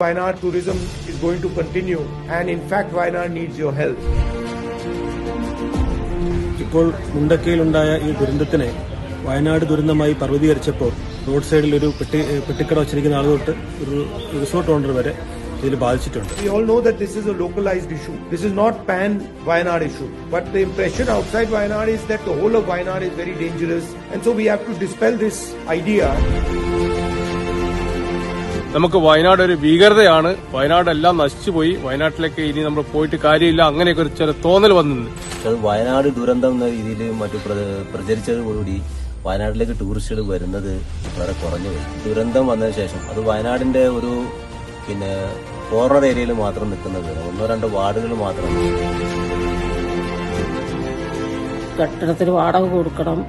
Wayanad tourism is going to continue, and in fact Wayanad needs your help. ഇപ്പോൾ മുണ്ടക്കയിലുണ്ടായ ഈ ദുരന്തത്തിനെ വയനാട് ദുരന്തമായി പർവ്വതീകരിച്ചപ്പോൾ road സൈഡിൽ ഒരു പെട്ടിക്കട വച്ചിരിക്കുന്ന ആൾ തൊട്ട് ഒരു റിസോർട്ട് ഓണർ വരെ ഇതിൽ ബാധിച്ചിട്ടുണ്ട്. We all know that this is a localized issue. This is not pan Wayanad issue. But the impression outside Wayanad is that the whole of Wayanad is very dangerous, and so we have to dispel this idea. നമുക്ക് വയനാട് ഒരു ഭീകരതയാണ്, വയനാട് എല്ലാം നശിച്ചുപോയി, വയനാട്ടിലേക്ക് ഇനി നമ്മൾ പോയിട്ട് കാര്യമില്ല, അങ്ങനെയൊക്കെ ഒരു ചില തോന്നൽ വന്നിട്ടുണ്ട്. വയനാട് ദുരന്തം എന്ന രീതിയിൽ മറ്റു പ്രചരിച്ചതോടുകൂടി വയനാട്ടിലേക്ക് ടൂറിസ്റ്റുകൾ വരുന്നത് വളരെ കുറഞ്ഞുപോയി. ദുരന്തം വന്നതിന് ശേഷം അത് വയനാടിന്റെ ഒരു കോർണർ ഏരിയയിൽ മാത്രം നിൽക്കുന്നത്, 1-2 വാർഡുകൾ മാത്രം. കെട്ടിടത്തിന് വാടക കൊടുക്കണം,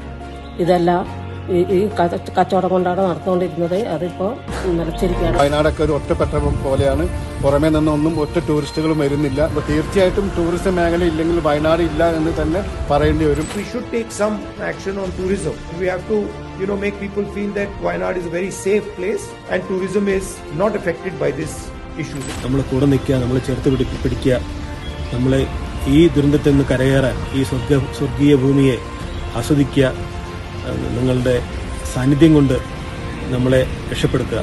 ഇതെല്ലാം ഈ കച്ചവടം കൊണ്ടാണ് നടന്നുകൊണ്ടിരുന്നത്. അതിപ്പോ നിലച്ചിരിക്കുകയാണ്. വയനാടൊക്കെ ഒരു ഒറ്റപ്പെട്ട പോലെയാണ്, പുറമേ നിന്നൊന്നും ഒറ്റ ടൂറിസ്റ്റുകളും വരുന്നില്ല. അപ്പോൾ തീർച്ചയായിട്ടും ടൂറിസം മേഖല ഇല്ലെങ്കിൽ വയനാട് ഇല്ല എന്ന് തന്നെ പറയേണ്ടി വരും. We should take some action on tourism. We have to make people feel that Wayanad is a very safe place and tourism is not affected by this issue. നമ്മൾ കൂടെ നിൽക്കുക, നമ്മൾ ചേർത്ത് പിടിക്കുക, നമ്മളെ ഈ ദുരന്തത്തിൽ നിന്ന് കരകയറാൻ, ഈ സ്വർഗീയ ഭൂമിയെ ആസ്വദിക്കുക, നിങ്ങളുടെ സാന്നിധ്യം കൊണ്ട് നമ്മളെ രക്ഷപ്പെടുത്തുക.